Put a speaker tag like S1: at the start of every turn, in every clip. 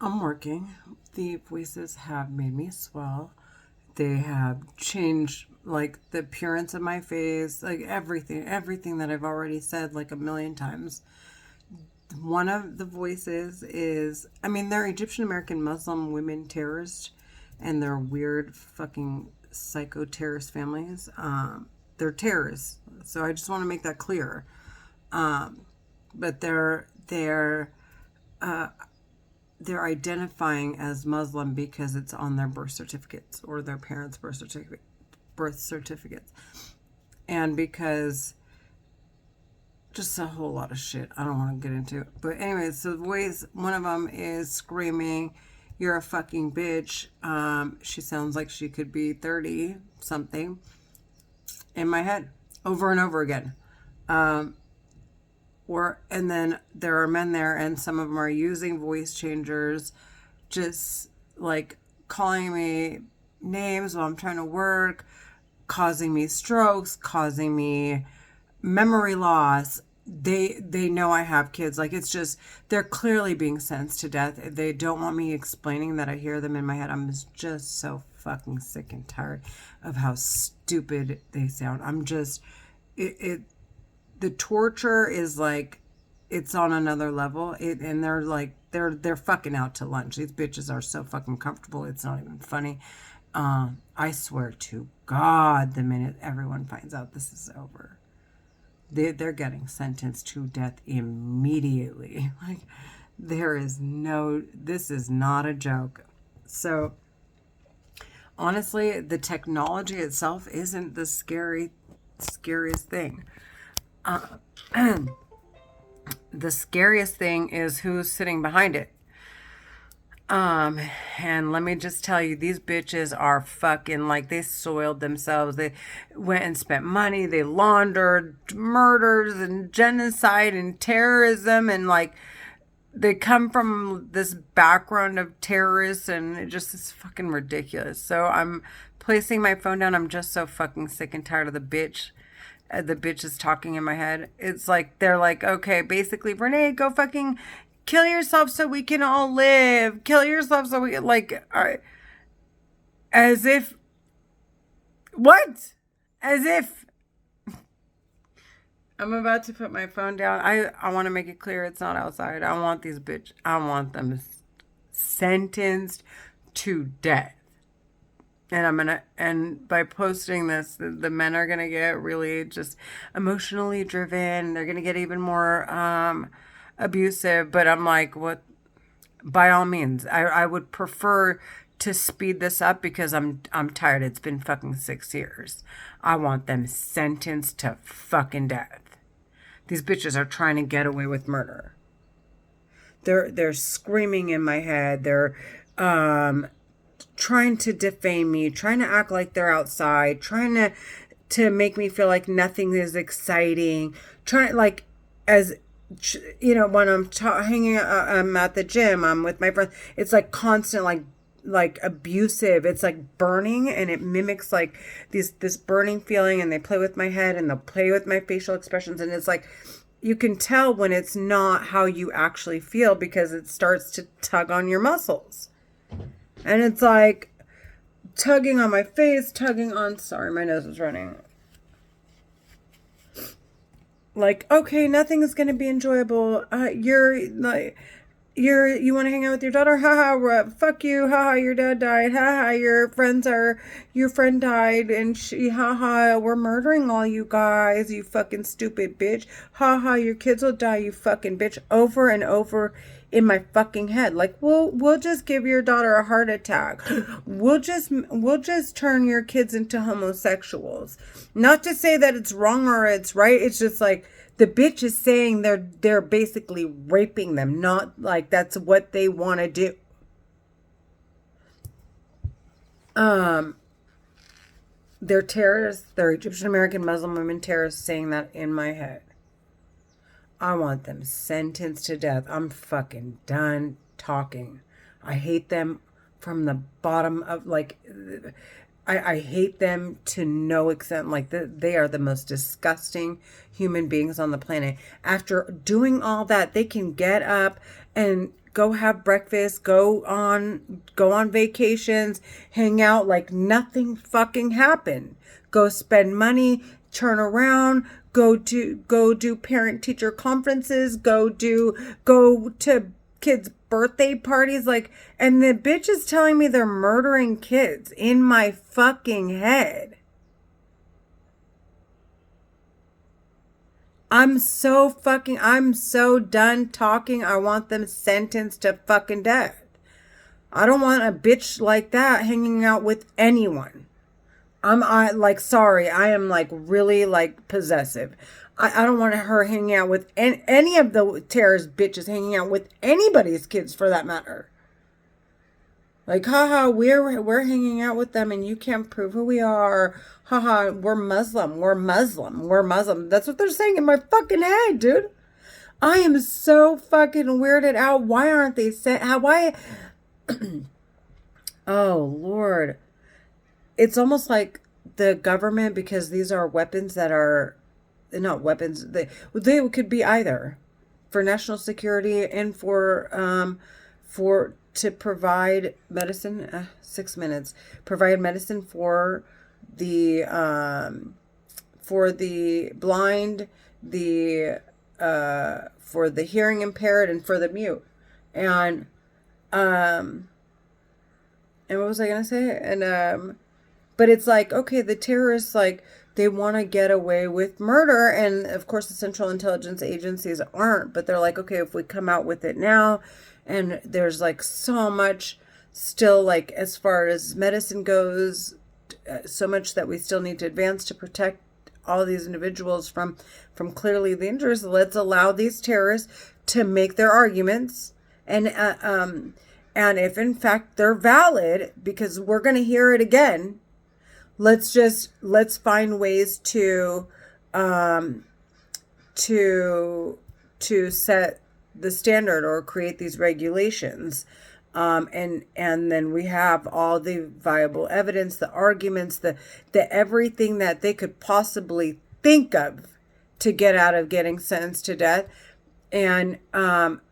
S1: I'm working. The voices have made me swell. They have changed like the appearance of my face, like everything that I've already said like a million times. One of the voices is, I mean, they're Egyptian American Muslim women terrorists, and they're weird fucking psycho terrorist families. They're terrorists, so I just want to make that clear. But they're identifying as Muslim because it's on their birth certificates or their parents' birth certificates, and because just a whole lot of shit. I don't want to get into it, but anyways, so the voice, one of them is screaming, "You're a fucking bitch." She sounds like she could be 30 something in my head over and over again. And then there are men there, and some of them are using voice changers, just like calling me names while I'm trying to work, causing me strokes, causing me memory loss. They know I have kids. Like, it's just, they're clearly being sentenced to death. They don't want me explaining that I hear them in my head. I'm just so fucking sick and tired of how stupid they sound. I'm just it the torture is like, it's on another level. And they're like, they're fucking out to lunch. These bitches are so fucking comfortable. It's not even funny. I swear to God, the minute everyone finds out this is over, they're getting sentenced to death immediately. Like, this is not a joke. So honestly, the technology itself isn't the scariest thing. The scariest thing is who's sitting behind it. And let me just tell you, these bitches are fucking, like, they soiled themselves. They went and spent money. They laundered murders and genocide and terrorism. And, like, they come from this background of terrorists, and it just is fucking ridiculous. So I'm placing my phone down. I'm just so fucking sick and tired of the bitch. The bitch is talking in my head. It's like, they're like, okay, basically, Renee, go fucking kill yourself so we can all live. Kill yourself so we can, like, as if, what? As if. I'm about to put my phone down. I want to make it clear it's not outside. I want them sentenced to death. And by posting this, the men are gonna get really just emotionally driven. They're gonna get even more abusive. But I'm like, what? By all means, I would prefer to speed this up because I'm tired. It's been fucking 6 years. I want them sentenced to fucking death. These bitches are trying to get away with murder. They're screaming in my head. They're trying to defame me, trying to act like they're outside, trying to make me feel like nothing is exciting, trying, like, as you know, when I'm hanging I'm at the gym, I'm with my friends, it's like constant, like abusive. It's like burning, and it mimics like this burning feeling, and they play with my head, and they'll play with my facial expressions, and it's like, you can tell when it's not how you actually feel because it starts to tug on your muscles. And it's like tugging on my face, sorry, my nose is running. Like, okay, nothing is going to be enjoyable. You want to hang out with your daughter? Haha, fuck you. Haha, your dad died. Haha, your friend died. And haha, we're murdering all you guys, you fucking stupid bitch. Haha, your kids will die, you fucking bitch. Over and over in my fucking head. Like, we'll just give your daughter a heart attack. We'll just turn your kids into homosexuals. Not to say that it's wrong or it's right. It's just like, the bitch is saying they're basically raping them, not like that's what they want to do. They're terrorists. They're Egyptian American Muslim women terrorists saying that in my head. I want them sentenced to death. I'm fucking done talking. I hate them from the bottom of, like, I hate them to no extent. Like, they are the most disgusting human beings on the planet. After doing all that, they can get up and go have breakfast, go on vacations, hang out like nothing fucking happened. Go spend money, turn around, go do parent teacher conferences, go to kids' birthday parties, like, and the bitch is telling me they're murdering kids in my fucking head. I'm so done talking. I want them sentenced to fucking death. I don't want a bitch like that hanging out with anyone. Sorry, I am like really like possessive. I don't want her hanging out with any of the terrorist bitches hanging out with anybody's kids for that matter. Like, haha, we're hanging out with them and you can't prove who we are. Haha, we're Muslim. That's what they're saying in my fucking head, dude. I am so fucking weirded out. Why aren't they saying, why? Oh, Lord. It's almost like the government, because these are weapons that are not weapons. They could be either for national security and to provide medicine. 6 minutes. Provide medicine for the blind, for the hearing impaired, and for the mute. And what was I gonna say? And but it's like, okay, the terrorists, like, they want to get away with murder, and of course the Central Intelligence Agencies aren't, but they're like, okay, if we come out with it now, and there's like so much still, like, as far as medicine goes, so much that we still need to advance to protect all these individuals from clearly dangerous. Let's allow these terrorists to make their arguments, and if in fact they're valid, because we're going to hear it again, let's find ways to set the standard or create these regulations. And then we have all the viable evidence, the arguments, the everything that they could possibly think of to get out of getting sentenced to death, and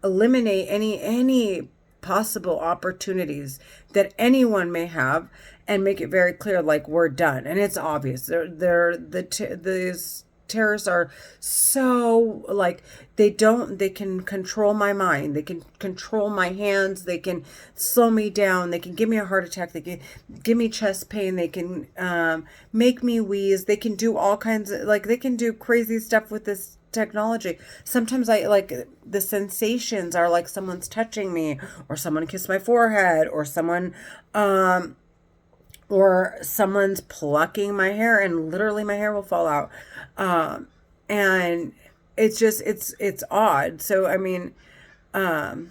S1: eliminate any possible opportunities that anyone may have, and make it very clear, like, we're done. And it's obvious. These terrorists are so, like, they can control my mind. They can control my hands. They can slow me down. They can give me a heart attack. They can give me chest pain. They can make me wheeze. They can do all kinds of, like, they can do crazy stuff with this technology. Sometimes I, like, the sensations are like someone's touching me, or someone kissed my forehead, or someone's plucking my hair, and literally my hair will fall out. And it's just, it's odd. So, I mean, where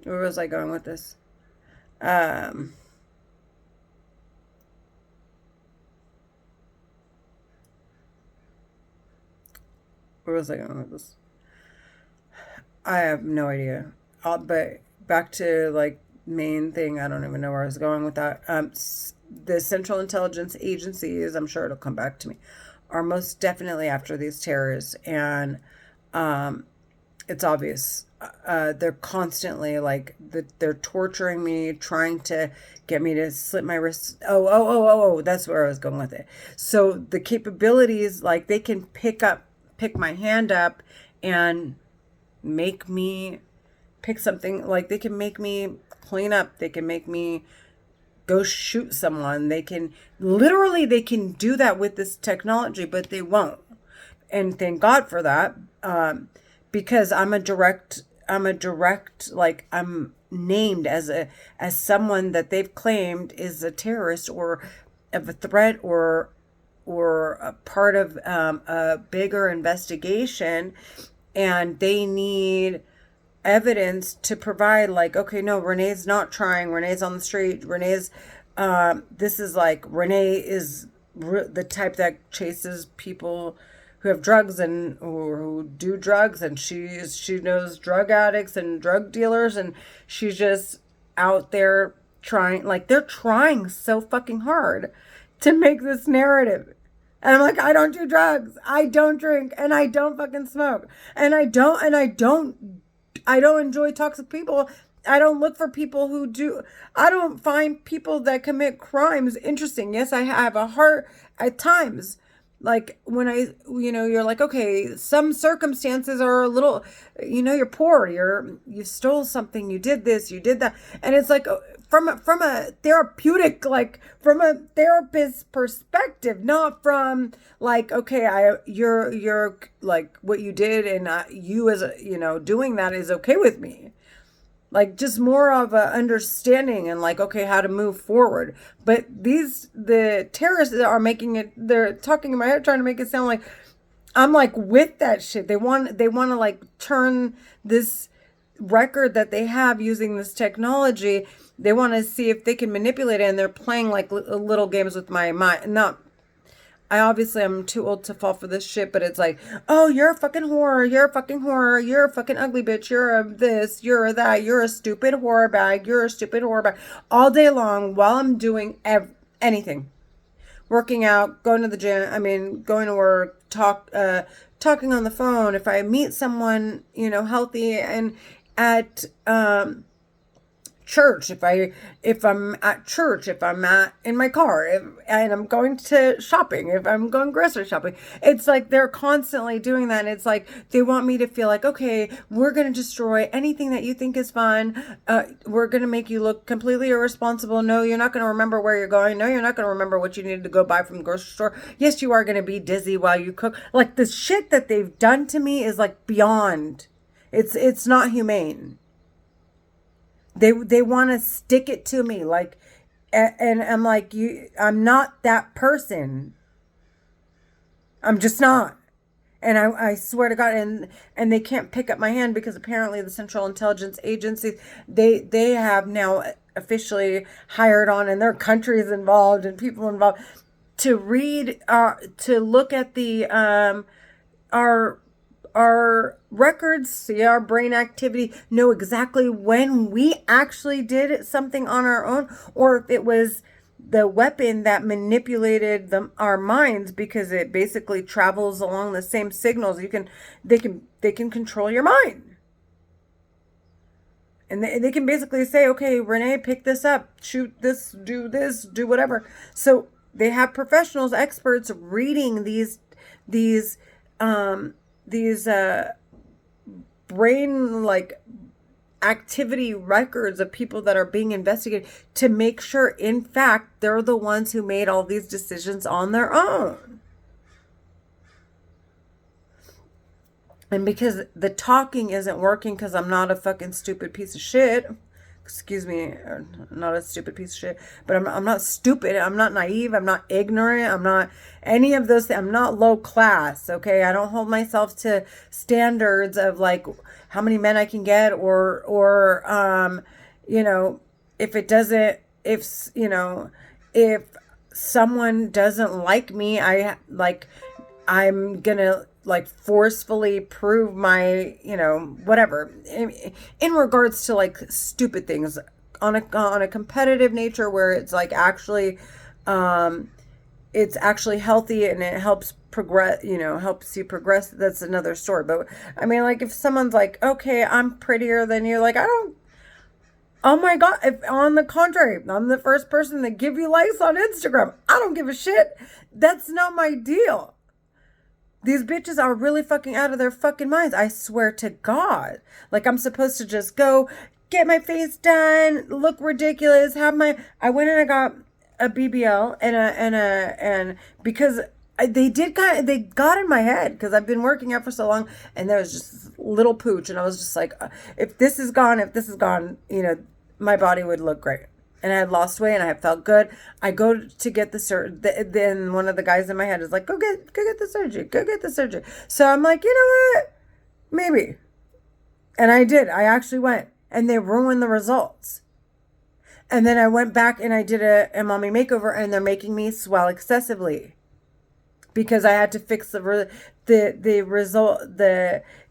S1: was I going with this? Where was I going with this? I have no idea. But back to, like, main thing, I don't even know where I was going with that. The Central Intelligence Agencies, I'm sure it'll come back to me, are most definitely after these terrorists. And it's obvious. They're constantly, like, they're torturing me, trying to get me to slit my wrists. Oh, that's where I was going with it. So the capabilities, like, they can pick my hand up and make me pick something, like, they can make me clean up. They can make me go shoot someone. They can do that with this technology, but they won't. And thank God for that. Because I'm a direct, like, I'm named as someone that they've claimed is a terrorist or of a threat, or a part of a bigger investigation, and they need evidence to provide, like, okay, no, Renee's not trying, Renee's on the street, Renee's this is, like, Renee is the type that chases people who have drugs or who do drugs, and she knows drug addicts and drug dealers, and she's just out there trying, like, they're trying so fucking hard to make this narrative. And I'm like, I don't do drugs, I don't drink, and I don't fucking smoke, and I don't enjoy toxic people, I don't look for people who do. I don't find people that commit crimes interesting. Yes, I have a heart at times. Like when you're like, okay, some circumstances are a little, you're poor, you stole something, you did this, you did that, and it's like from a therapeutic, like from a therapist perspective, not from like, okay, you're like what you did, and you as doing that is okay with me, like just more of a understanding and like, okay, how to move forward. But the terrorists that are making it, they're talking in my head, trying to make it sound like I'm like with that shit. They want to like turn this record that they have using this technology, they want to see if they can manipulate it, and they're playing like little games with my mind. Not, I obviously I'm too old to fall for this shit, but it's like, oh, you're a fucking whore, you're a fucking whore, you're a fucking ugly bitch, you're a this, you're a that, you're a stupid whore bag, you're a stupid whore bag, all day long while I'm doing anything, working out, going to the gym. I mean, going to work, talking on the phone. If I meet someone, healthy, and at church, if I'm at church, if I'm in my car, and I'm going to shopping, if I'm going grocery shopping, it's like they're constantly doing that, and it's like they want me to feel like, okay, we're going to destroy anything that you think is fun, we're going to make you look completely irresponsible. No, you're not going to remember where you're going. No, you're not going to remember what you needed to go buy from the grocery store. Yes, you are going to be dizzy while you cook. Like the shit that they've done to me is like beyond, it's not humane. They want to stick it to me, like, and I'm like, I'm not that person. I'm just not. And I swear to God, and they can't pick up my hand because apparently the Central Intelligence Agency, they have now officially hired on, and their countries involved and people involved to read, to look at the our records, see our brain activity, know exactly when we actually did something on our own, or if it was the weapon that manipulated our minds, because it basically travels along the same signals. They can control your mind, and they can basically say, okay, Renee, pick this up, shoot this, do whatever. So they have professionals, experts reading these brain like activity records of people that are being investigated to make sure, in fact, they're the ones who made all these decisions on their own. And because the talking isn't working, because I'm not a fucking stupid piece of shit. Excuse me, not a stupid piece of shit, but I'm not stupid. I'm not naive. I'm not ignorant. I'm not any of those things. I'm not low class. Okay. I don't hold myself to standards of like how many men I can get, or if it doesn't, if someone doesn't like me, I'm gonna like forcefully prove my, whatever, in regards to like stupid things on a competitive nature, where it's like actually, it's actually healthy and it helps progress, helps you progress. That's another story. But I mean, like if someone's like, okay, I'm prettier than you, like, oh my God, if on the contrary, I'm the first person to give you likes on Instagram, I don't give a shit. That's not my deal. These bitches are really fucking out of their fucking minds. I swear to God. Like I'm supposed to just go get my face done, look ridiculous, I went and I got a BBL and because they got in my head, because I've been working out for so long, and there was just this little pooch, and I was just like, if this is gone, my body would look great. And I had lost weight and I had felt good. I go to get the surgery. Then one of the guys in my head is like, go get the surgery. Go get the surgery. So I'm like, you know what? Maybe. And I did. I actually went. And they ruined the results. And then I went back and I did a mommy makeover, and they're making me swell excessively. Because I had to fix the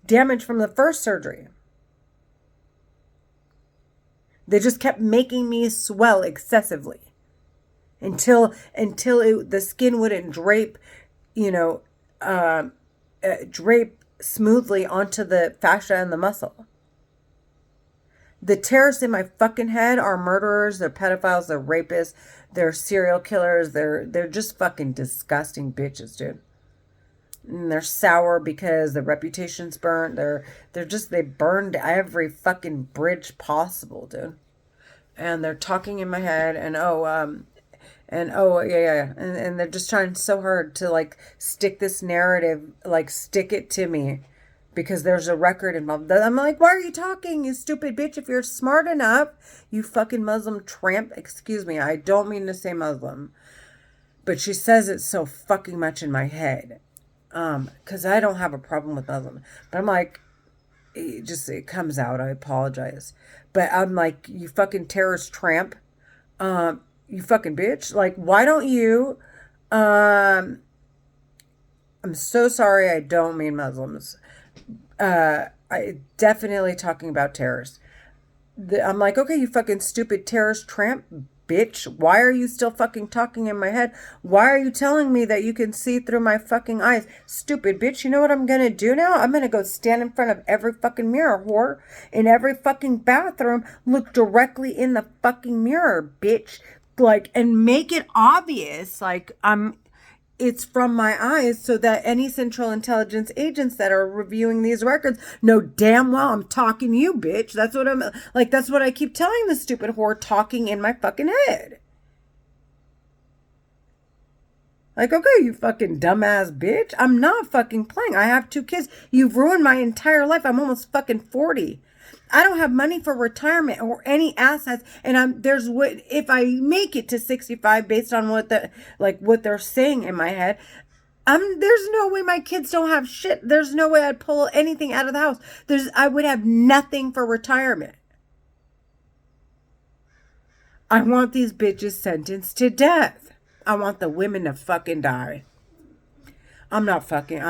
S1: damage from the first surgery. They just kept making me swell excessively until the skin wouldn't drape, drape smoothly onto the fascia and the muscle. The terrorists in my fucking head are murderers, they're pedophiles, they're rapists, they're serial killers, they're just fucking disgusting bitches, dude. And they're sour because the reputation's burnt. They burned every fucking bridge possible, dude. And they're talking in my head, yeah, and they're just trying so hard to like stick this narrative, like stick it to me, because there's a record involved. I'm like, why are you talking, you stupid bitch? If you're smart enough, you fucking Muslim tramp. Excuse me, I don't mean to say Muslim, but she says it so fucking much in my head. Because I don't have a problem with Muslim, but I'm like, it comes out. I apologize, but I'm like, you fucking terrorist tramp. You fucking bitch. Like, why don't you, I'm so sorry. I don't mean Muslims. I definitely talking about terrorists. I'm like, okay, you fucking stupid terrorist tramp bitch. Why are you still fucking talking in my head? Why are you telling me that you can see through my fucking eyes? Stupid bitch. You know what I'm gonna do now? I'm gonna go stand in front of every fucking mirror, whore. In every fucking bathroom, look directly in the fucking mirror, bitch. Like, and make it obvious, like, it's from my eyes, so that any Central Intelligence agents that are reviewing these records know damn well I'm talking to you, bitch. That's what I'm like. That's what I keep telling the stupid whore talking in my fucking head. Like, okay, you fucking dumbass bitch. I'm not fucking playing. I have 2 kids. You've ruined my entire life. I'm almost fucking 40. I don't have money for retirement or any assets, and if I make it to 65 based on what they're saying in my head, there's no way my kids don't have shit. There's no way I'd pull anything out of the house. I would have nothing for retirement. I want these bitches sentenced to death. I want the women to fucking die. I'm not fucking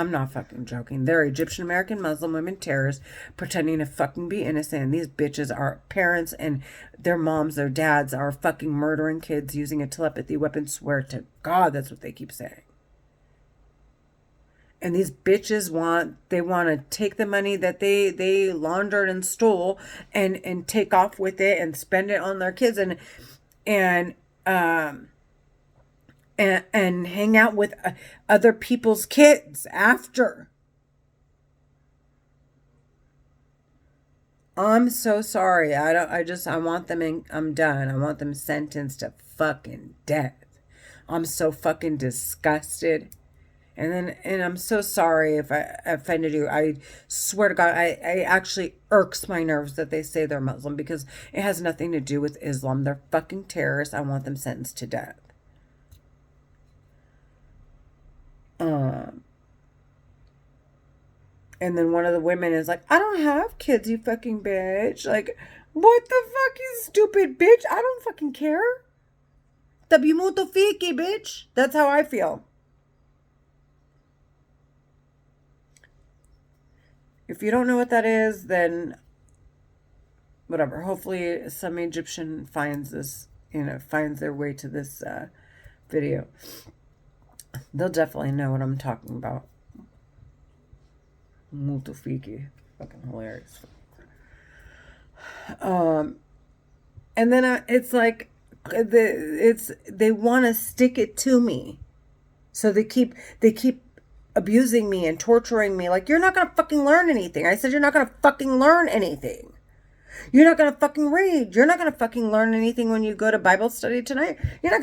S1: joking. They're Egyptian American Muslim women terrorists pretending to fucking be innocent. And these bitches are parents, and their moms, their dads are fucking murdering kids using a telepathy weapon. Swear to God, that's what they keep saying. And these bitches want to take the money that they laundered and stole and take off with it and spend it on their kids and hang out with other people's kids after. I'm so sorry. I want them I'm done. I want them sentenced to fucking death. I'm so fucking disgusted. And I'm so sorry if I offended you. I swear to God, I actually irks my nerves that they say they're Muslim, because it has nothing to do with Islam. They're fucking terrorists. I want them sentenced to death. And then one of the women is like, I don't have kids, you fucking bitch. Like, what the fuck, you stupid bitch? I don't fucking care. Tabi mo to fiki, bitch. That's how I feel. If you don't know what that is, then whatever. Hopefully some Egyptian finds their way to this video. They'll definitely know what I'm talking about. Mutufiki. Fucking hilarious. And then it's like they want to stick it to me, so they keep abusing me and torturing me. Like, you're not gonna fucking learn anything. I said you're not gonna fucking learn anything. You're not gonna fucking read. You're not gonna fucking learn anything when you go to Bible study tonight. You're not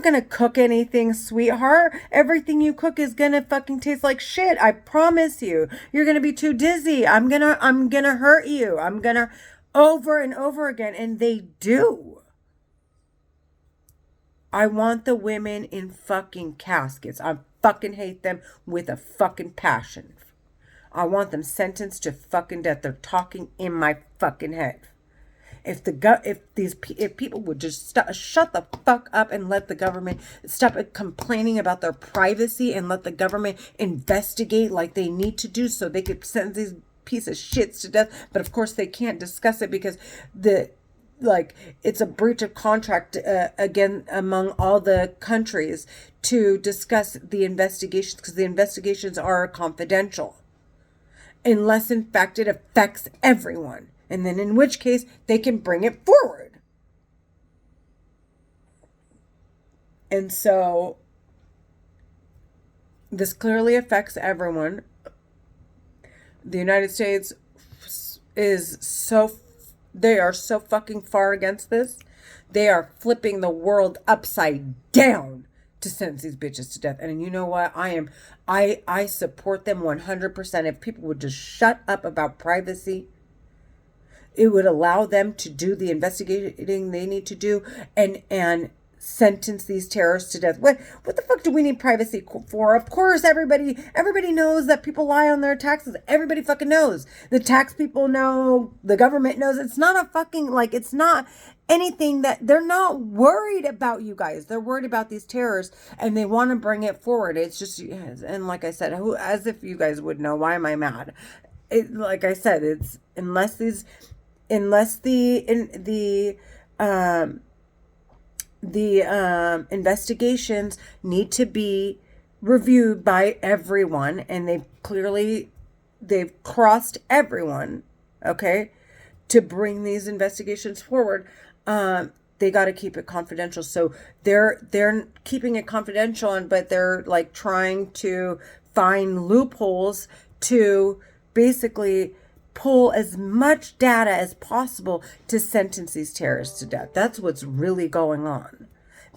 S1: gonna cook anything, sweetheart. Everything you cook is gonna fucking taste like shit. I promise you. You're gonna be too dizzy. I'm gonna hurt you. I'm gonna over and over again. And they do. I want the women in fucking caskets. I fucking hate them with a fucking passion. I want them sentenced to fucking death. They're talking in my fucking head. If people would just shut the fuck up and let the government stop complaining about their privacy and let the government investigate like they need to do, so they could sentence these piece of shits to death. But of course they can't discuss it because it's a breach of contract again among all the countries to discuss the investigations, because the investigations are confidential. Unless, in fact, it affects everyone. And then in which case they can bring it forward. And so this clearly affects everyone. The United States is so, they are so fucking far against this. They are flipping the world upside down to sentence these bitches to death. And you know what? I support them 100%. If people would just shut up about privacy, it would allow them to do the investigating they need to do and sentence these terrorists to death. What the fuck do we need privacy for? Of course, everybody knows that people lie on their taxes. Everybody fucking knows. The tax people know. The government knows. It's not a fucking, like, it's not anything that they're not worried about you guys. They're worried about these terrorists and they want to bring it forward. It's just, and like I said, as if you guys would know, why am I mad? Like I said, it's unless the investigations need to be reviewed by everyone, and they've crossed everyone, okay, to bring these investigations forward. They got to keep it confidential. So they're keeping it confidential, but they're like trying to find loopholes to basically pull as much data as possible to sentence these terrorists to death. That's what's really going on.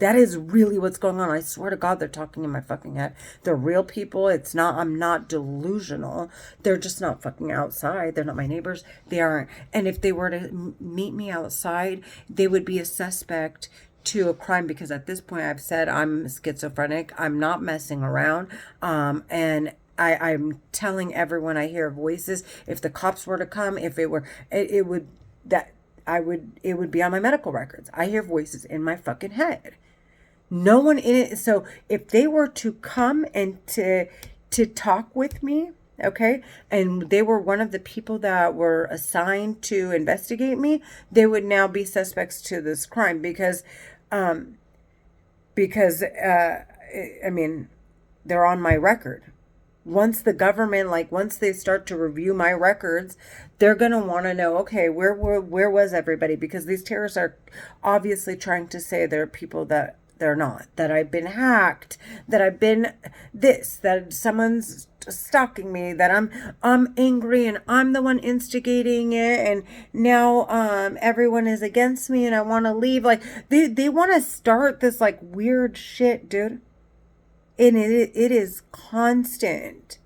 S1: That is really what's going on. I swear to God, they're talking in my fucking head. They're real people. I'm not delusional. They're just not fucking outside. They're not my neighbors. They aren't. And if they were to meet me outside, they would be a suspect to a crime, because at this point I've said I'm schizophrenic. I'm not messing around. And I'm telling everyone I hear voices. If the cops were to come, if it would be on my medical records. I hear voices in my fucking head. No one in it. So if they were to come and to talk with me, okay, and they were one of the people that were assigned to investigate me, they would now be suspects to this crime because I mean, they're on my record. Once the government, once they start to review my records, they're going to want to know, okay, where was everybody? Because these terrorists are obviously trying to say they're people that they're not, that I've been hacked, that I've been this, that someone's stalking me, that I'm angry and I'm the one instigating it, and now everyone is against me and I want to leave. Like they want to start this like weird shit, dude. And it is constant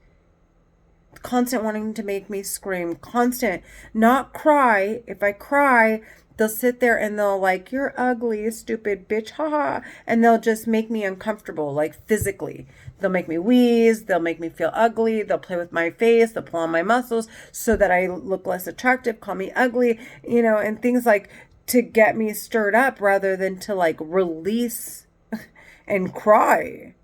S1: wanting to make me scream, constant, not cry. If I cry, they'll sit there and they'll like, you're ugly, stupid bitch, haha. And they'll just make me uncomfortable, like physically. They'll make me wheeze. They'll make me feel ugly. They'll play with my face. They'll pull on my muscles so that I look less attractive, call me ugly, and things like to get me stirred up rather than to like release and cry.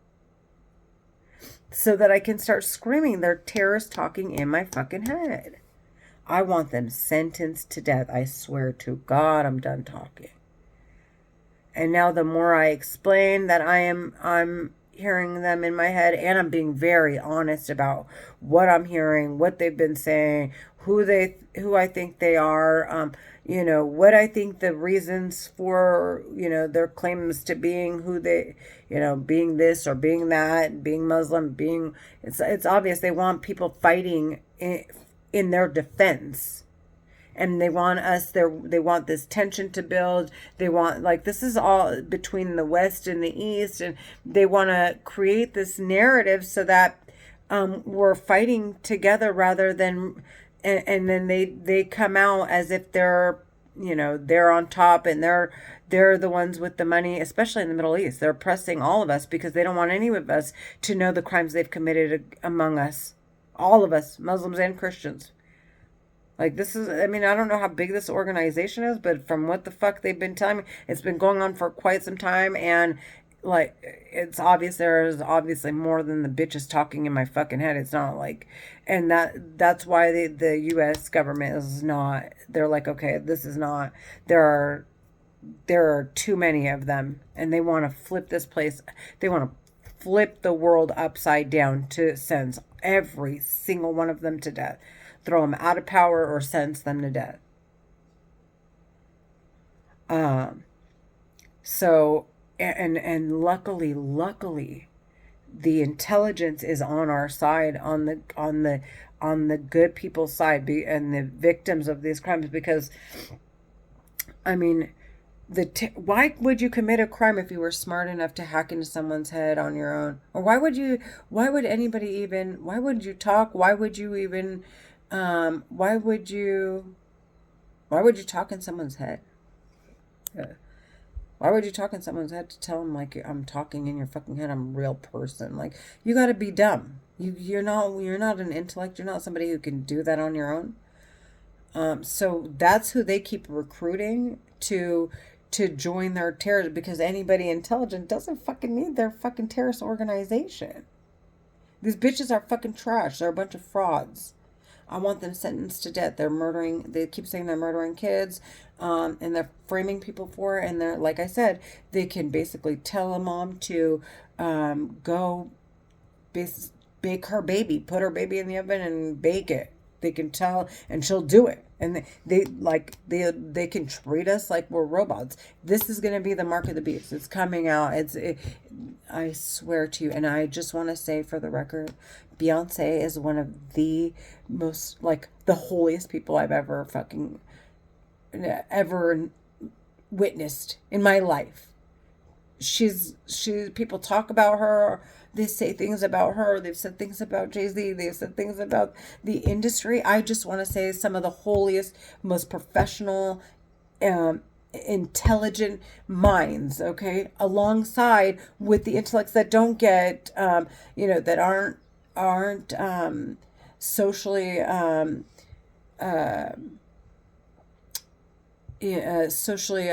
S1: So that I can start screaming. They're terrorists talking in my fucking head. I want them sentenced to death. I swear to God, I'm done talking. And now the more I explain that I'm hearing them in my head, and I'm being very honest about what I'm hearing, what they've been saying, who I think they are, what I think the reasons for, their claims to being who they, being this or being that, being Muslim, it's obvious they want people fighting in their defense. And they want they want this tension to build. They want, this is all between the West and the East. And they want to create this narrative so that we're fighting together rather than, and then they come out as if they're on top and they're the ones with the money, especially in the Middle East. They're oppressing all of us because they don't want any of us to know the crimes they've committed among us. All of us, Muslims and Christians. This is, I don't know how big this organization is, but from what the fuck they've been telling me, it's been going on for quite some time. And it's obvious there's obviously more than the bitches talking in my fucking head. It's not and that's why the U.S. government is not, they're like, okay, this is not, there are too many of them, and they want to flip this place. They want to flip the world upside down to sentence every single one of them to death. Throw them out of power or sentence them to death. So, and luckily, the intelligence is on our side, on the good people's side, and the victims of these crimes. Because, I mean, why would you commit a crime if you were smart enough to hack into someone's head on your own? Or why would anybody even, why would you talk? Why would you even, why would you talk in someone's head? Why would you talk in someone's head to tell them, like, I'm talking in your fucking head, I'm a real person? Like, you got to be dumb. You're not an intellect. You're not somebody who can do that on your own. So that's who they keep recruiting to join their terrorist, because anybody intelligent doesn't fucking need their fucking terrorist organization. These bitches are fucking trash. They're a bunch of frauds. I want them sentenced to death. They're murdering. They keep saying they're murdering kids, and they're framing people for it. And they're, like I said, they can basically tell a mom to go bake her baby, put her baby in the oven and bake it. They can tell, and she'll do it. And they can treat us like we're robots. This is going to be the mark of the beast. It's coming out. I swear to you. And I just want to say, for the record, Beyonce is one of the most, like, the holiest people I've ever witnessed in my life. People talk about her. They say things about her. They've said things about Jay-Z. They've said things about the industry. I just want to say some of the holiest, most professional, intelligent minds, okay, alongside with the intellects that don't get, that aren't socially, socially,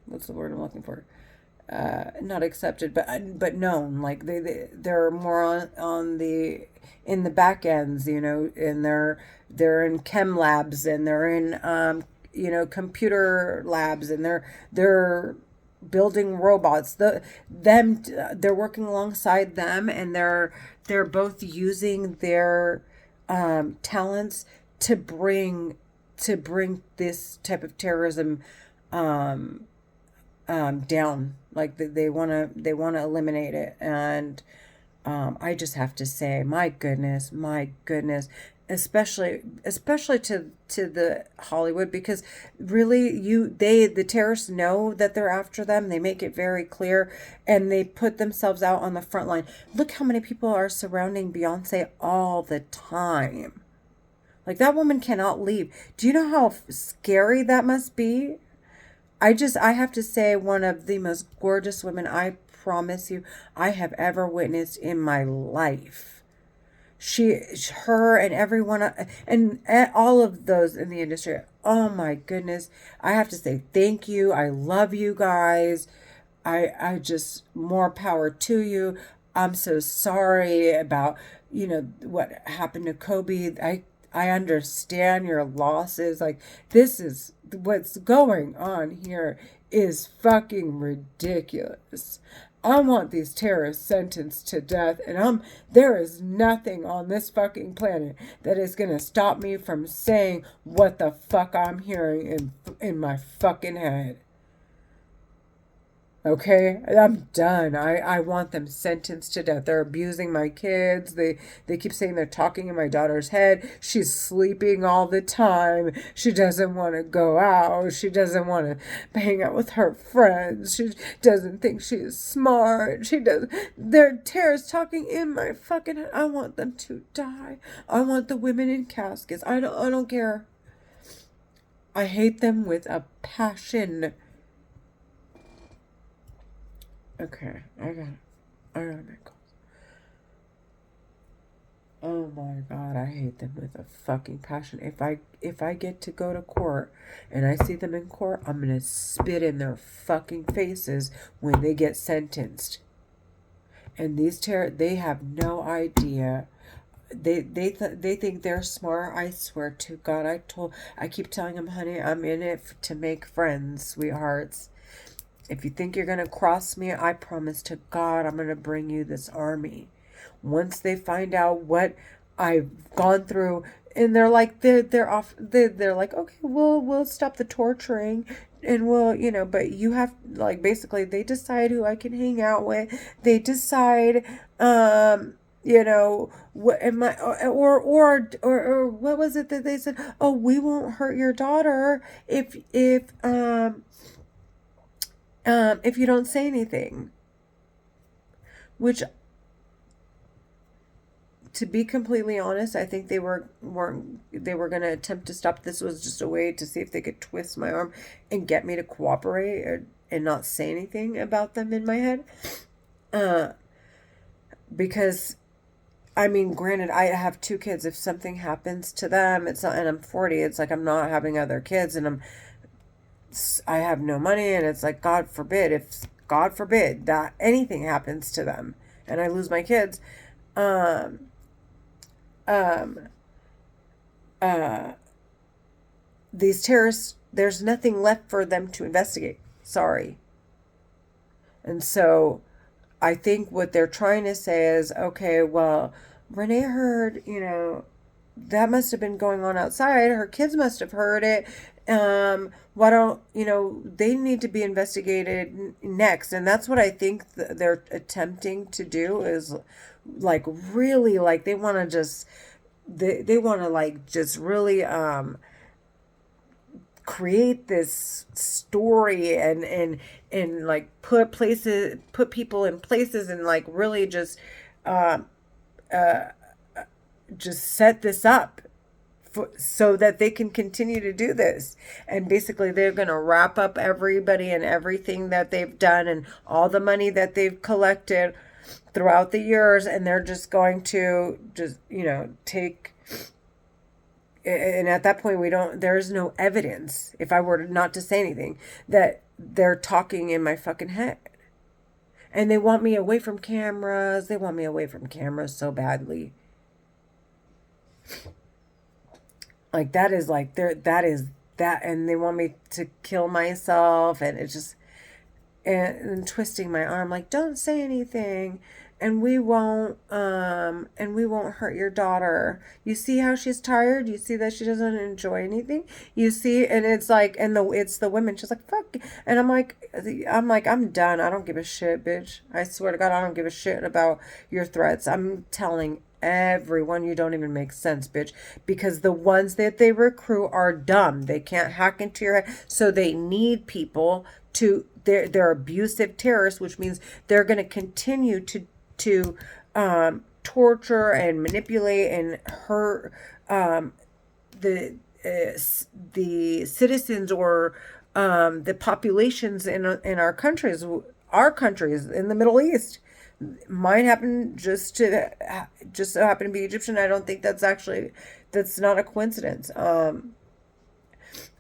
S1: what's the word I'm looking for? Not accepted, but known. Like they're more on the in the back ends, and they're in chem labs, and they're in computer labs, and they're building robots. They're working alongside them, and they're both using their talents to bring this type of terrorism down. Like they want to eliminate it. And I just have to say, my goodness, especially to the Hollywood, because really the terrorists know that they're after them. They make it very clear, and they put themselves out on the front line. Look how many people are surrounding Beyonce all the time. Like, that woman cannot leave. Do you know how scary that must be? I have to say, one of the most gorgeous women, I promise you, I have ever witnessed in my life. Her and everyone, and all of those in the industry. Oh my goodness. I have to say thank you. I love you guys. I just, more power to you. I'm so sorry about, what happened to Kobe. I understand your losses. Like, this is what's going on here is fucking ridiculous. I want these terrorists sentenced to death, and there is nothing on this fucking planet that is going to stop me from saying what the fuck I'm hearing in my fucking head. Okay, I'm done. I want them sentenced to death. They're abusing my kids. They keep saying they're talking in my daughter's head. She's sleeping all the time. She doesn't want to go out. She doesn't want to hang out with her friends. She doesn't think she is smart. They're terrorists talking in my fucking head. I want them to die. I want the women in caskets. I don't care. I hate them with a passion. Okay, I got make calls. Oh my God, I hate them with a fucking passion. If I get to go to court and I see them in court, I'm gonna spit in their fucking faces when they get sentenced. And they have no idea. They think they're smart. I swear to God, I keep telling them, honey, I'm in it to make friends, sweethearts. If you think you're going to cross me, I promise to God, I'm going to bring you this army. Once they find out what I've gone through and they're like they're like, okay, we'll stop the torturing, and we'll, but you have, like, basically they decide who I can hang out with. They decide, what am I, or what was it that they said? Oh, we won't hurt your daughter if you don't say anything, which, to be completely honest, I think they were going to attempt to stop. This was just a way to see if they could twist my arm and get me to cooperate and not say anything about them in my head. Because, I mean, granted, I have 2 kids. If something happens to them, it's not, and I'm 40, it's like I'm not having other kids, and I have no money, and it's like, God forbid that anything happens to them and I lose my kids. Um, um, uh, these terrorists, there's nothing left for them to investigate. Sorry. And so I think what they're trying to say is, okay, well, Renee heard, that must have been going on outside. Her kids must have heard it. Why don't, they need to be investigated next. And that's what I think they're attempting to do, is like, really, like, they want to just, they want to, like, just really, create this story and like put people in places, and like really um uh just set this up so that they can continue to do this. And basically they're going to wrap up everybody and everything that they've done and all the money that they've collected throughout the years, and they're just going to just take. And at that point, there's no evidence, if I were not to say anything, that they're talking in my fucking head. And they want me away from cameras. They want me away from cameras so badly. Like, that is like, and they want me to kill myself, and it's just, and twisting my arm, like, don't say anything. And we won't hurt your daughter. You see how she's tired? You see that she doesn't enjoy anything? You see, and it's like, and it's the women. She's like, fuck. And I'm like, I'm done. I don't give a shit, bitch. I swear to God, I don't give a shit about your threats. I'm telling everyone you don't even make sense, bitch. Because the ones that they recruit are dumb. They can't hack into your head. So they need people to, they're abusive terrorists, which means they're going to continue to torture and manipulate and hurt the citizens, or the populations in our countries in the Middle East. Mine happened just so happen to be Egyptian. I don't think that's not a coincidence.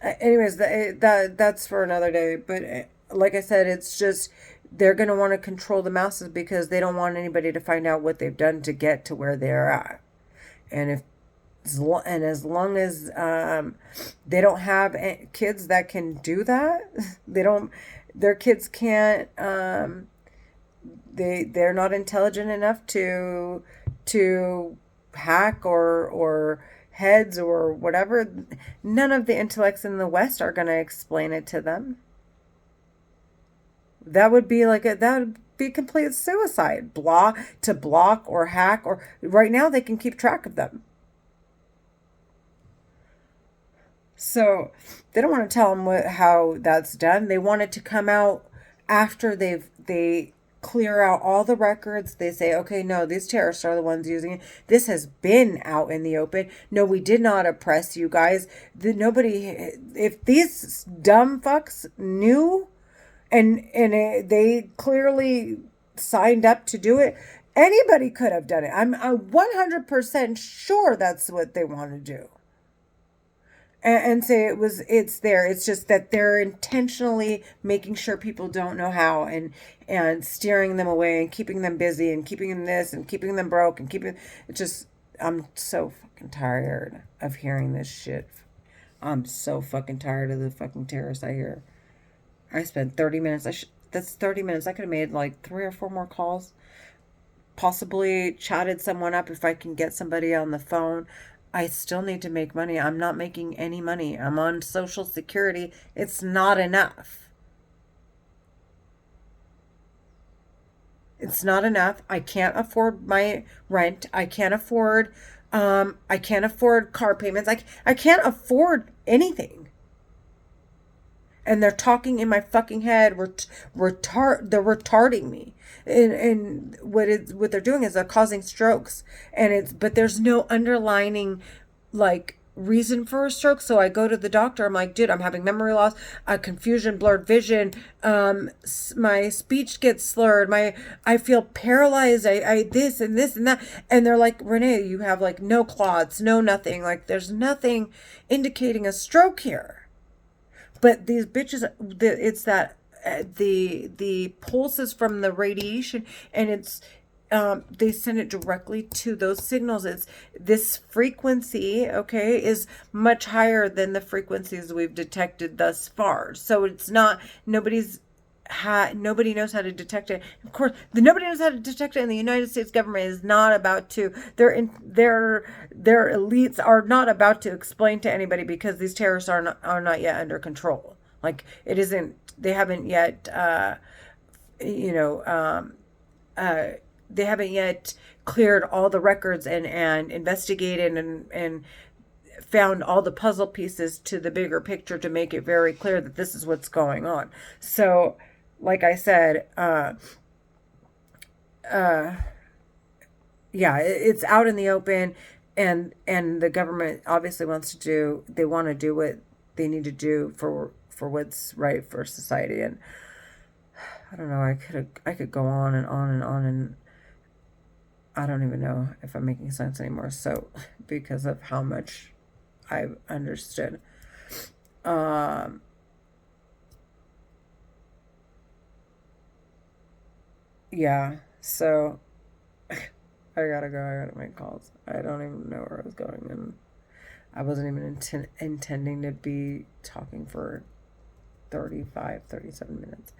S1: Anyways, that's for another day. But like I said, it's just, they're going to want to control the masses because they don't want anybody to find out what they've done to get to where they're at. And as long as they don't have kids that can do that, their kids can't, they're not intelligent enough to hack or heads or whatever. None of the intellects in the West are going to explain it to them. That would be complete suicide. To block or hack, or right now they can keep track of them. So they don't want to tell them how that's done. They want it to come out after they clear out all the records. They say, okay, no, these terrorists are the ones using it. This has been out in the open. No, we did not oppress you guys. If these dumb fucks knew, and they clearly signed up to do it, anybody could have done it. I'm 100% sure that's what they want to do. And say it's there. It's just that they're intentionally making sure people don't know how, and steering them away and keeping them busy and keeping them this and keeping them broke and I'm so fucking tired of hearing this shit. I'm so fucking tired of the fucking terrorists I hear. I spent 30 minutes. That's 30 minutes. I could have made like 3 or 4 more calls. Possibly chatted someone up if I can get somebody on the phone. I still need to make money. I'm not making any money. I'm on Social Security. It's not enough. It's not enough. I can't afford my rent. I can't afford car payments. I can't afford anything. And they're talking in my fucking head. They're retarding me. And what they're doing is they're causing strokes. But there's no underlining, like, reason for a stroke. So I go to the doctor. I'm like, dude, I'm having memory loss, confusion, blurred vision. My speech gets slurred. I feel paralyzed. I this and this and that. And they're like, Renee, you have like no clots, no nothing. Like, there's nothing indicating a stroke here. But these bitches, it's that the pulses from the radiation, and they send it directly to those signals. It's this frequency, okay, is much higher than the frequencies we've detected thus far. So it's not nobody knows how to detect it. Of course, nobody knows how to detect it, and the United States government is not about to. Their elites are not about to explain to anybody, because these terrorists are not yet under control. Like, it isn't. They haven't yet. You know. They haven't yet cleared all the records and investigated and found all the puzzle pieces to the bigger picture to make it very clear that this is what's going on. So, like I said, yeah, it's out in the open, and the government obviously want to do what they need to do for what's right for society. And I don't know, I could go on and on and on, and I don't even know if I'm making sense anymore. So, because of how much I've understood. Yeah, so I gotta go. I gotta make calls. I don't even know where I was going, and I wasn't even intending to be talking for 37 minutes.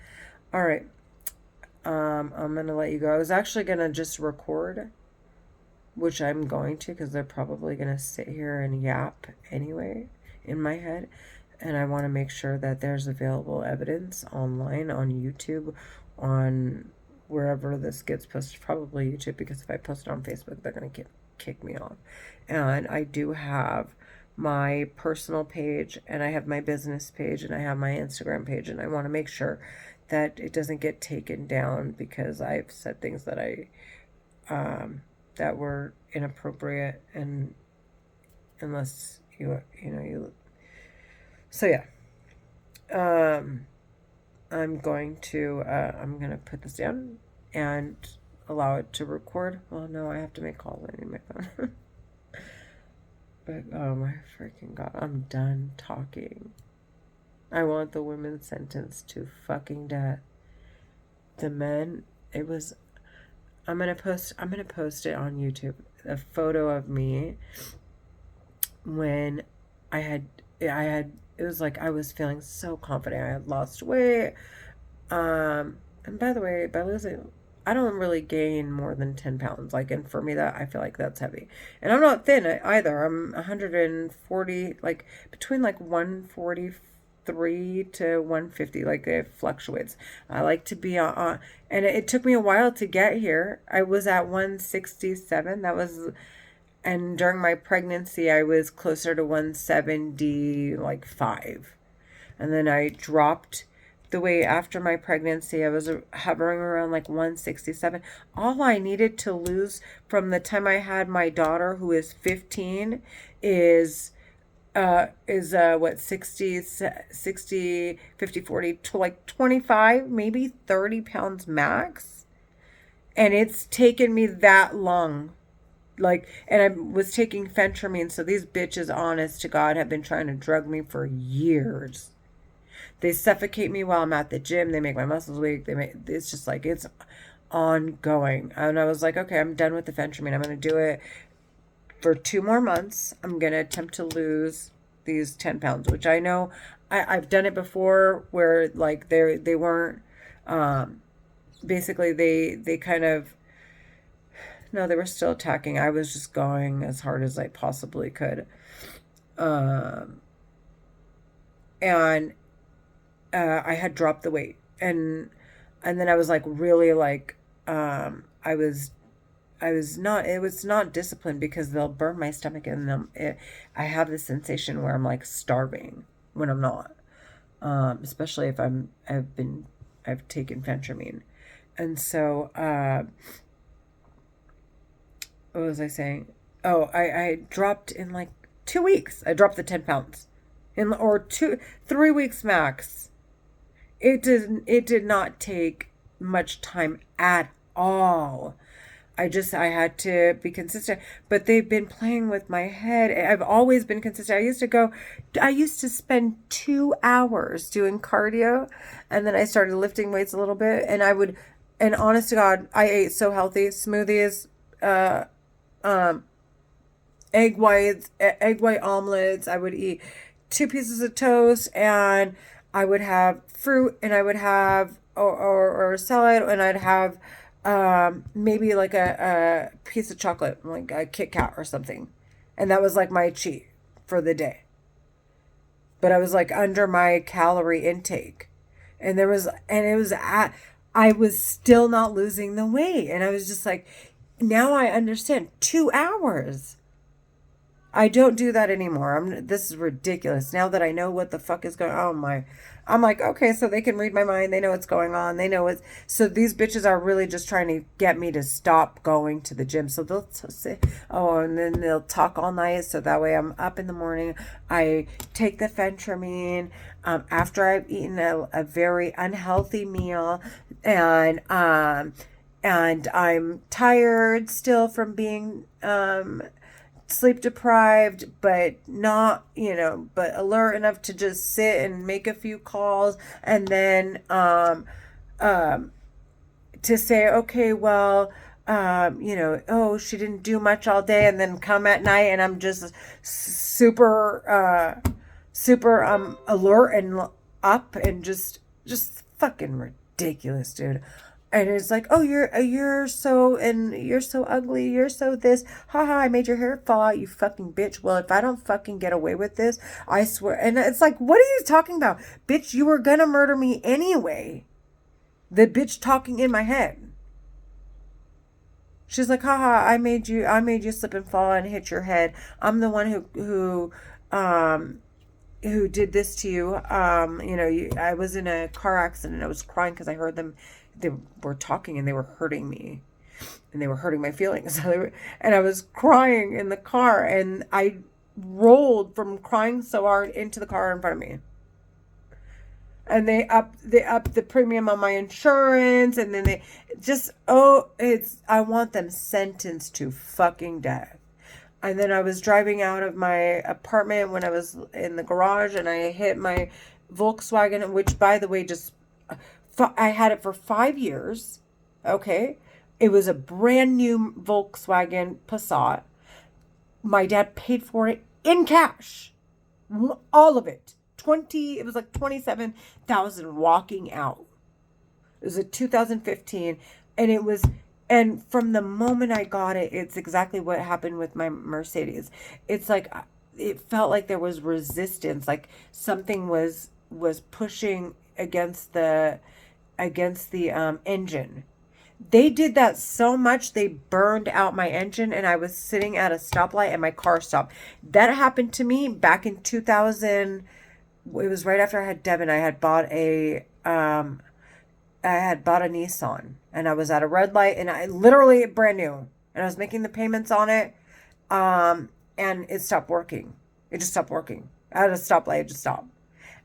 S1: All right. I'm gonna let you go. I was actually gonna just record, which I'm going to, because they're probably gonna sit here and yap anyway in my head. And I want to make sure that there's available evidence online on YouTube, on wherever this gets posted, probably YouTube, because if I post it on Facebook, they're going to kick me off. And I do have my personal page, and I have my business page, and I have my Instagram page, and I want to make sure that it doesn't get taken down, because I've said things that that were inappropriate, and unless you so yeah. I'm going to put this down and allow it to record. Well, no, I have to make calls. I need my phone. But, oh my freaking God, I'm done talking. I want the women sentenced to fucking death. The men, I'm gonna post it on YouTube, a photo of me when it was like I was feeling so confident. I had lost weight. And by the way, by losing, I don't really gain more than 10 pounds. Like, and for me, that I feel like that's heavy. And I'm not thin either. I'm 140, like between like 143 to 150. Like, it fluctuates. I like to be on, and it took me a while to get here. I was at 167. And during my pregnancy, I was closer to 170, like 5. And then I dropped the weight after my pregnancy. I was hovering around like 167. All I needed to lose from the time I had my daughter, who is 15, is what, 60, 50, 40, to like 25, maybe 30 pounds max. And it's taken me that long. Like, and I was taking phentermine, so these bitches, honest to God, have been trying to drug me for years. They suffocate me while I'm at the gym. They make my muscles weak. It's just like, it's ongoing. And I was like, okay, I'm done with the phentermine. I'm going to do it for 2 more months. I'm going to attempt to lose these 10 pounds, which I know I've done it before, where like they weren't, basically they kind of, No, they were still attacking. I was just going as hard as I possibly could. Um, and I had dropped the weight. And then I was like really like I was not, it was not disciplined because they'll burn my stomach and I have this sensation where I'm like starving when I'm not. Especially if I've taken phentermine. And so, what was I saying? Oh, I dropped in like 2 weeks. I dropped the 10 pounds or 3 weeks max. It did not take much time at all. I had to be consistent, but they've been playing with my head. I've always been consistent. I used to spend 2 hours doing cardio, and then I started lifting weights a little bit, and honest to God, I ate so healthy, smoothies, uh, um, egg white omelets. I would eat 2 pieces of toast, and I would have fruit, and I would have or salad, and I'd have maybe like a piece of chocolate, like a Kit Kat or something, and that was like my cheat for the day. But I was like under my calorie intake, and it was at I was still not losing the weight, and I was just like, now I understand. 2 hours. I don't do that anymore. This is ridiculous. Now that I know what the fuck is going on, I'm like, okay, so they can read my mind. They know what's going on. They know what's, so these bitches are really just trying to get me to stop going to the gym. So they'll say, oh, and then they'll talk all night. So that way I'm up in the morning. I take the phentermine, after I've eaten a very unhealthy meal, and I'm tired still from being, sleep deprived, but not, but alert enough to just sit and make a few calls, and then um to say, okay, well, oh, she didn't do much all day, and then come at night and I'm just super alert and up, and just fucking ridiculous, dude. And it's like, oh, you're so ugly, you're so this, haha, I made your hair fall out, you fucking bitch. Well, if I don't fucking get away with this, I swear. And it's like, what are you talking about? Bitch, you were gonna murder me anyway. The bitch talking in my head. She's like, haha, I made you slip and fall and hit your head. I'm the one who did this to you. I was in a car accident. I was crying because I heard them. They were talking and they were hurting me, and they were hurting my feelings. And I was crying in the car, and I rolled from crying so hard into the car in front of me. And they upped the premium on my insurance, and then they just, I want them sentenced to fucking death. And then I was driving out of my apartment when I was in the garage, and I hit my Volkswagen, which, by the way, I had it for 5 years. Okay. It was a brand new Volkswagen Passat. My dad paid for it in cash. All of it. It was like 27,000 walking out. It was a 2015, and from the moment I got it, it's exactly what happened with my Mercedes. It's like, it felt like there was resistance, like something was pushing against the engine. They did that so much, they burned out my engine, and I was sitting at a stoplight and my car stopped. That happened to me back in 2000. It was right after I had Devin. I had bought a Nissan, and I was at a red light, and I literally brand new, and I was making the payments on it, and it stopped working. It just stopped working. At a stoplight, it just stopped.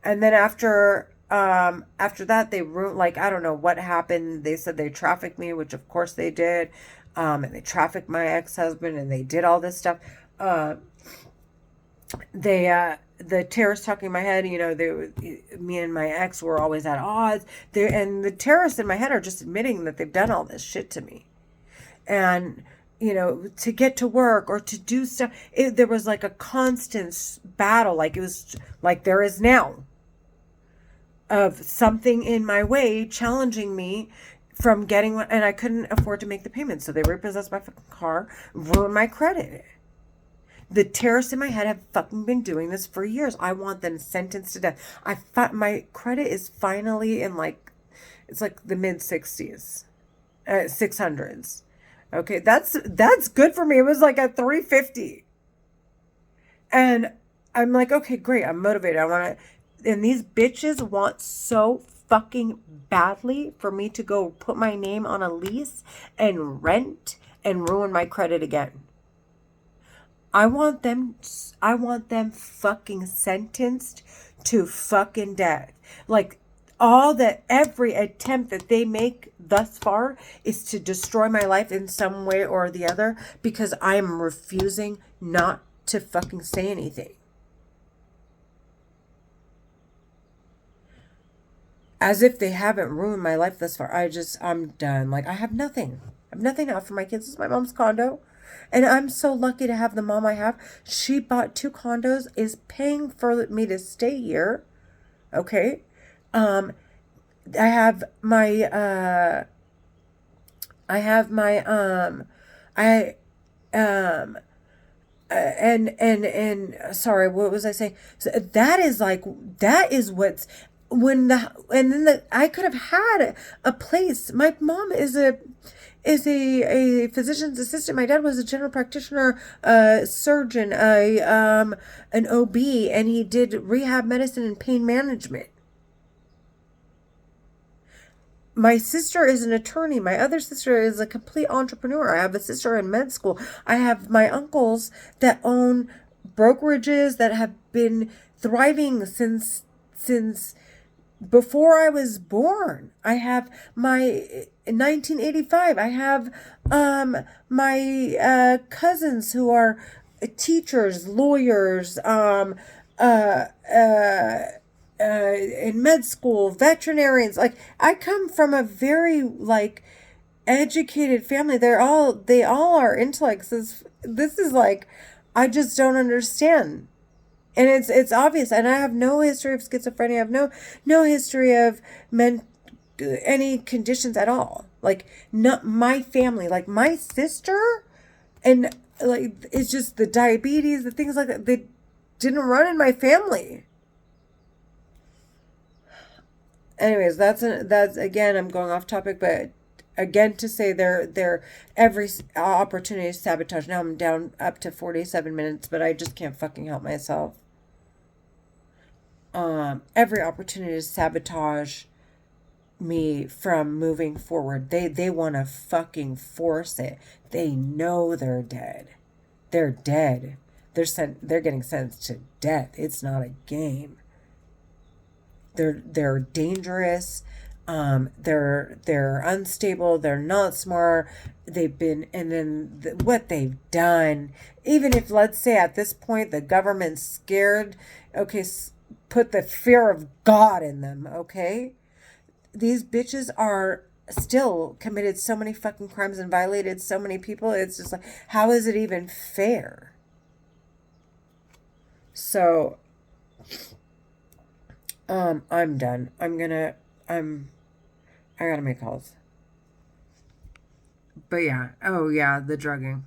S1: And then after that, they like, I don't know what happened. They said they trafficked me, which of course they did, and they trafficked my ex-husband, and they did all this stuff. The terrorists talking in my head, me and my ex were always at odds. And the terrorists in my head are just admitting that they've done all this shit to me. And, to get to work or to do stuff, there was like a constant battle, like it was like there is now, of something in my way challenging me from getting one, and I couldn't afford to make the payment. So they repossessed my fucking car, ruined my credit. The terrorists in my head have fucking been doing this for years. I want them sentenced to death. My credit is finally in like, it's like the mid 60s, 600s. Okay, that's good for me. It was like at 350. And I'm like, okay, great. I'm motivated. I want to, and these bitches want so fucking badly for me to go put my name on a lease and rent and ruin my credit again. I want them fucking sentenced to fucking death. Like, every attempt that they make thus far is to destroy my life in some way or the other, because I am refusing not to fucking say anything. As if they haven't ruined my life thus far. I'm done. Like, I have nothing. I have nothing to offer my kids. This is my mom's condo. And I'm so lucky to have the mom I have. She bought 2 condos, is paying for me to stay here. Okay. I have my, and sorry, what was I saying? So that is what's, I could have had a place. My mom is a physician's assistant. My dad was a general practitioner, surgeon, an OB, and he did rehab medicine and pain management. My sister is an attorney. My other sister is a complete entrepreneur. I have a sister in med school. I have my uncles that own brokerages that have been thriving since before I was born. I have my 1985. I have my cousins who are teachers, lawyers, in med school, veterinarians. Like, I come from a very like educated family. They all are intellects. This is like, I just don't understand. And it's obvious. And I have no history of schizophrenia. I have no history of any conditions at all. Like, not my family, like my sister, and like, it's just the diabetes, the things like that. They didn't run in my family. Anyways, that's again, I'm going off topic, but again, to say they're every opportunity to sabotage. Now I'm down up to 47 minutes, but I just can't fucking help myself. Every opportunity to sabotage me from moving forward. They want to fucking force it. They know they're dead. They're dead. They're getting sentenced to death. It's not a game. They're dangerous. They're unstable. They're not smart. And then what they've done, even if, let's say at this point, the government's scared, okay, put the fear of God in them, okay? These bitches are still committed so many fucking crimes and violated so many people. It's just like, how is it even fair? So, I'm done. I gotta make calls. But yeah, oh yeah, the drugging.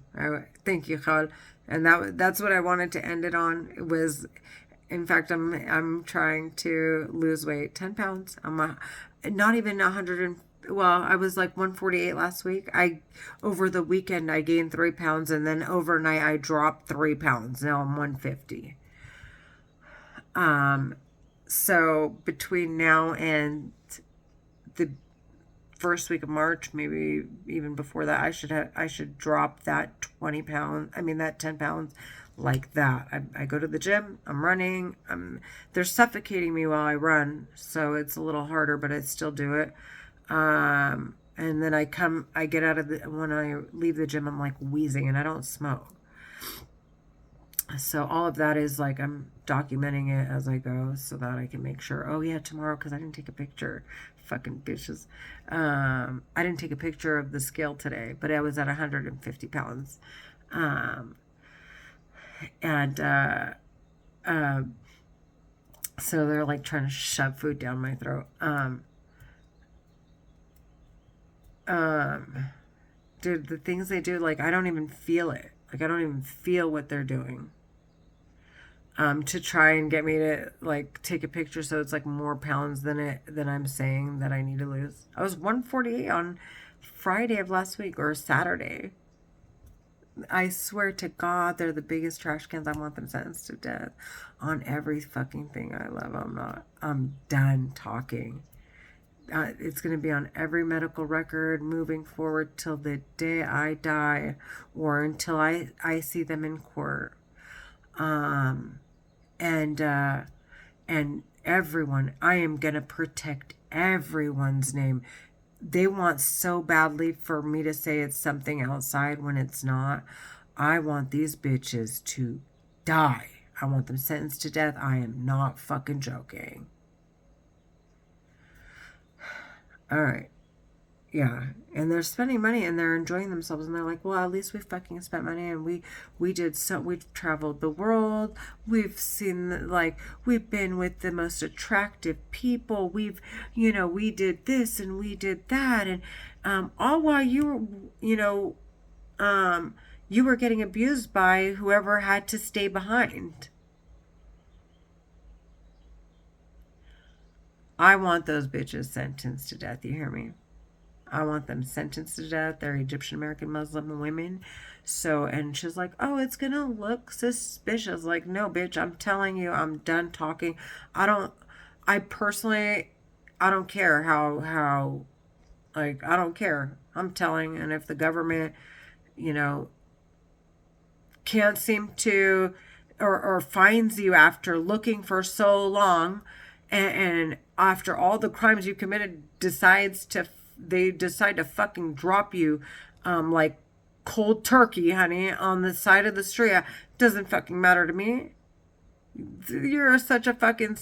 S1: Thank you, Khal. And that's what I wanted to end it on. It was, in fact, I'm trying to lose weight, 10 pounds. Not even 100 well, I was like 148 last week. Over the weekend I gained 3 pounds, and then overnight I dropped 3 pounds. Now I'm 150. So between now and the first week of March, maybe even before that, I should drop that 20 pounds. I mean, that 10 pounds like that. I go to the gym, I'm running, they're suffocating me while I run. So it's a little harder, but I still do it. And then I get out of when I leave the gym, I'm like wheezing, and I don't smoke. So all of that is like, I'm documenting it as I go so that I can make sure, oh yeah, tomorrow, because I didn't take a picture. Fucking bitches. I didn't take a picture of the scale today, but I was at 150 pounds. So they're like trying to shove food down my throat. Dude, the things they do, like, I don't even feel it. Like, I don't even feel what they're doing. To try and get me to, like, take a picture so it's like more pounds than I'm saying that I need to lose. I was 148 on Friday of last week, or Saturday. I swear to God, they're the biggest trash cans. I want them sentenced to death on every fucking thing I love. I'm done talking. It's going to be on every medical record moving forward till the day I die, or until I see them in court. And everyone, I am going to protect everyone's name. They want so badly for me to say it's something outside when it's not. I want these bitches to die. I want them sentenced to death. I am not fucking joking. All right. Yeah. And they're spending money and they're enjoying themselves. And they're like, well, at least we fucking spent money. And we've traveled the world. We've seen, like, we've been with the most attractive people. We did this and we did that. And all while you were getting abused by whoever had to stay behind. I want those bitches sentenced to death. You hear me? I want them sentenced to death. They're Egyptian American Muslim women. So, and she's like, oh, it's going to look suspicious. Like, no, bitch, I'm telling you, I'm done talking. I personally don't care how, like, I don't care. I'm telling, and if the government, can't seem to, or finds you after looking for so long, and after all the crimes you committed, they decide to fucking drop you, like cold turkey, honey, on the side of the street. Doesn't fucking matter to me. You're such a fucking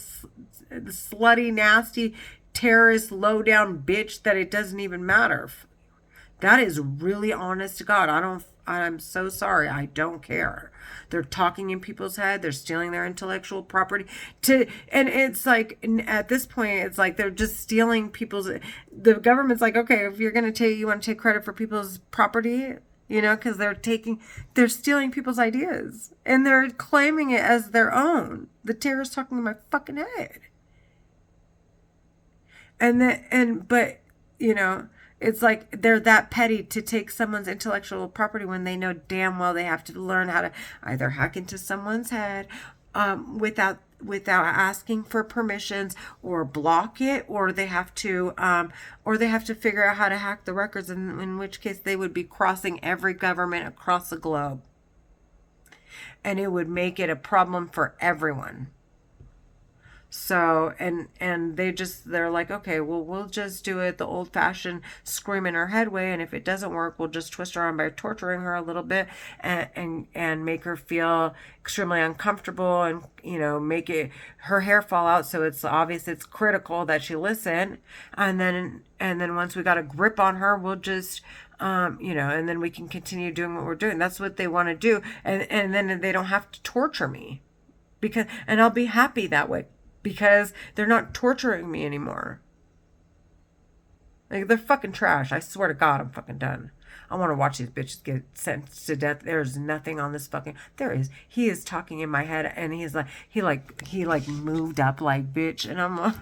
S1: slutty, nasty, terrorist, low down bitch that it doesn't even matter. That is really honest to God. I'm so sorry. I don't care. They're talking in people's head. They're stealing their intellectual property and it's like, at this point, it's like they're just stealing the government's like, okay, if you want to take credit for people's property, because they're stealing people's ideas and they're claiming it as their own. The terrorists talking in my fucking head. But it's like they're that petty to take someone's intellectual property when they know damn well they have to learn how to either hack into someone's head without asking for permissions, or block it, or they have to figure out how to hack the records, in which case they would be crossing every government across the globe. And it would make it a problem for everyone. So, and they're like, okay, well, we'll just do it the old fashioned scream in her head way. And if it doesn't work, we'll just twist her arm by torturing her a little bit and make her feel extremely uncomfortable and, make her hair fall out. So it's obvious, it's critical that she listen. And then once we got a grip on her, we'll just, and then we can continue doing what we're doing. That's what they want to do. And then they don't have to torture me and I'll be happy that way. Because they're not torturing me anymore. Like, they're fucking trash. I swear to God, I'm fucking done. I want to watch these bitches get sentenced to death. There's nothing on this fucking... There is. He is talking in my head, and he's like... He moved up like, bitch. And I'm like...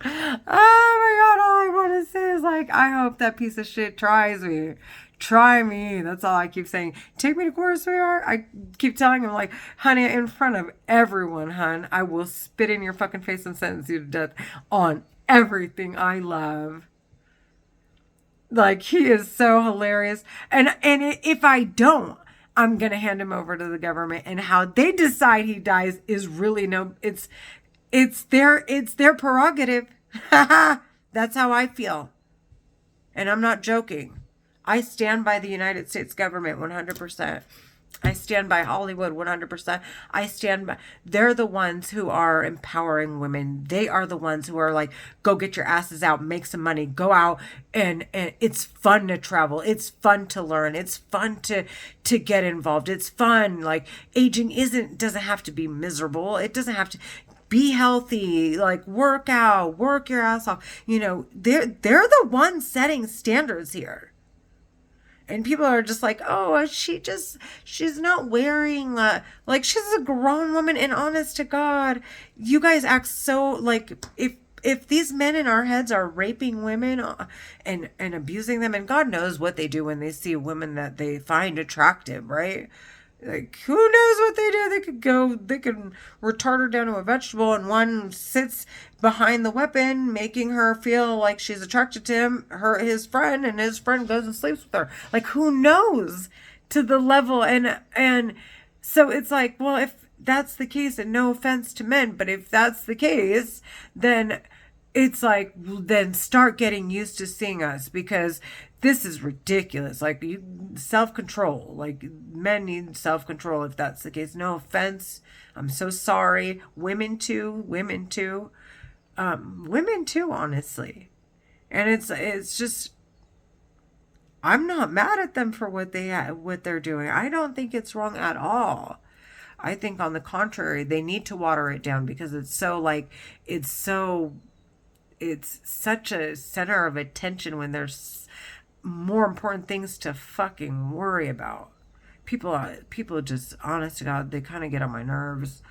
S1: Oh my God, all I want to say is, like, I hope that piece of shit tries me. Try me. That's all I keep saying. Take me to court, sweetheart. I keep telling him, like, honey, in front of everyone, hun, I will spit in your fucking face and sentence you to death on everything I love. Like, he is so hilarious. And if I don't, I'm going to hand him over to the government, and how they decide he dies is really it's their prerogative. That's how I feel. And I'm not joking. I stand by the United States government 100%. I stand by Hollywood 100%. They're the ones who are empowering women. They are the ones who are like, go get your asses out, make some money, go out. And it's fun to travel. It's fun to learn. It's fun to get involved. It's fun. Like, aging doesn't have to be miserable. It doesn't have to. be healthy, like work out, work your ass off. They're the ones setting standards here. And people are just like, oh, she's not wearing, like, she's a grown woman. And honest to God, you guys act so like, if these men in our heads are raping women, and abusing them, and God knows what they do when they see women that they find attractive, right? Like, who knows what they do? They could retard her down to a vegetable, and one sits behind the weapon, making her feel like she's attracted to his friend, and his friend goes and sleeps with her. Like, who knows to the level? And so it's like, well, if that's the case, and no offense to men, but if that's the case, then it's like, then start getting used to seeing us, because this is ridiculous. Like, self-control, like, men need self-control if that's the case. No offense, I'm so sorry. Women too, honestly. And it's just, I'm not mad at them for what they're doing. I don't think it's wrong at all. I think, on the contrary, they need to water it down, because it's such a center of attention when there's more important things to fucking worry about. People just, honest to God, they kind of get on my nerves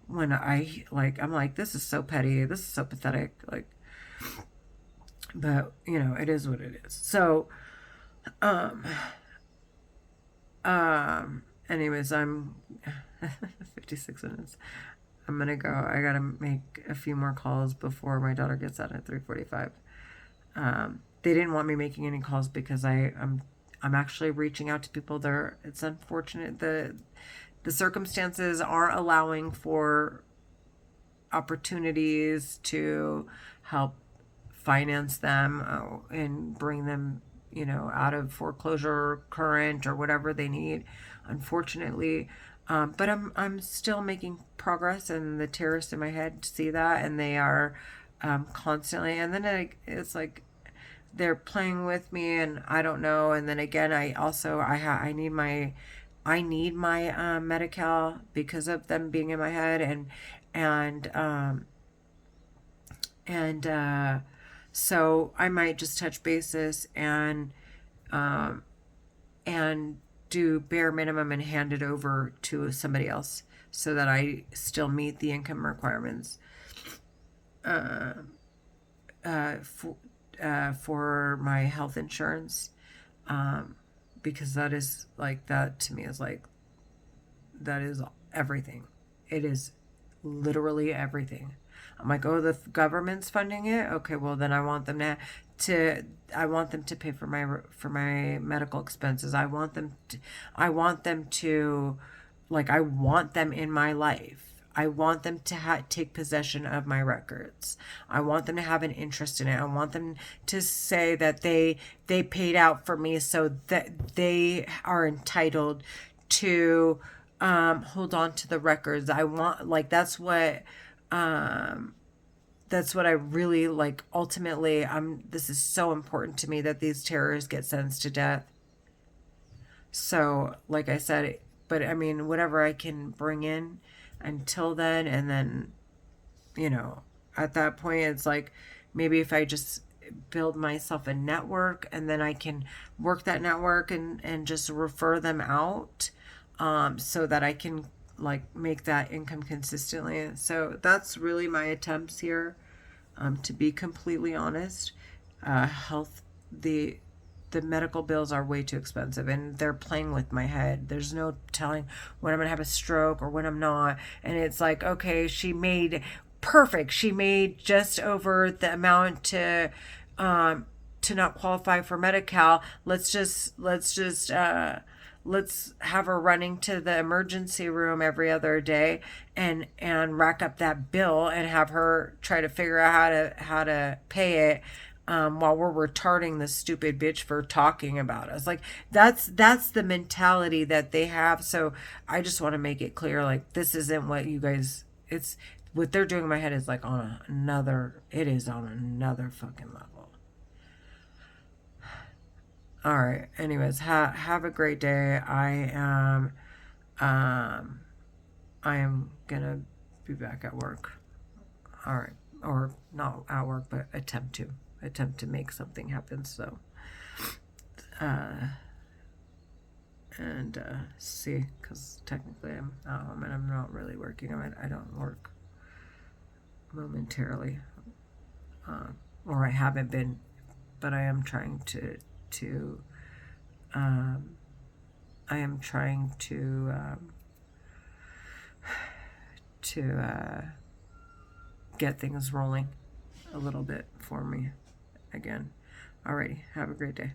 S1: when I'm like, this is so petty, this is so pathetic, like, but it is what it is. So, anyways, I'm 56 minutes. I'm gonna go. I gotta make a few more calls before my daughter gets out at 3:45. They didn't want me making any calls because I'm actually reaching out to people there. It's unfortunate the circumstances aren't allowing for opportunities to help finance them, and bring them, out of foreclosure, current, or whatever they need, unfortunately. But I'm still making progress, and the terrorists in my head see that, and they are, constantly. And then it's like they're playing with me, and I don't know. And then again, I need my Medi-Cal, because of them being in my head, and so I might just touch basis and do bare minimum and hand it over to somebody else, so that I still meet the income requirements for my health insurance, because that is like, that to me is like, that is everything. It is literally everything. I'm like, oh, the government's funding it. Okay, well then I want them to pay for my medical expenses. I want them to, like, I want them in my life. I want them to take possession of my records. I want them to have an interest in it. I want them to say that they paid out for me, so that they are entitled to hold on to the records. I want, like, that's what I really, like, ultimately, this is so important to me, that these terrorists get sentenced to death. So, like I said, but I mean, whatever I can bring in until then, and then, at that point, it's like, maybe if I just build myself a network, and then I can work that network and just refer them out, so that I can, like, make that income consistently. So that's really my attempts here, to be completely honest. The medical bills are way too expensive, and they're playing with my head. There's no telling when I'm gonna have a stroke or when I'm not. And it's like, okay, she made just over the amount to not qualify for Medi-Cal. Let's have her running to the emergency room every other day, and rack up that bill, and have her try to figure out how to pay it, while we're retarding the stupid bitch for talking about us. Like, that's the mentality that they have. So I just want to make it clear, like, this isn't what you guys, it's what they're doing in my head is like on another fucking level. All right. Anyways, have a great day. I am gonna be back at work. All right. Or not at work, but attempt to make something happen. So, and see, because technically I'm at home and I'm not really working. I don't work momentarily, or I haven't been, but I am trying to um, I am trying to get things rolling a little bit for me again. Alrighty, have a great day.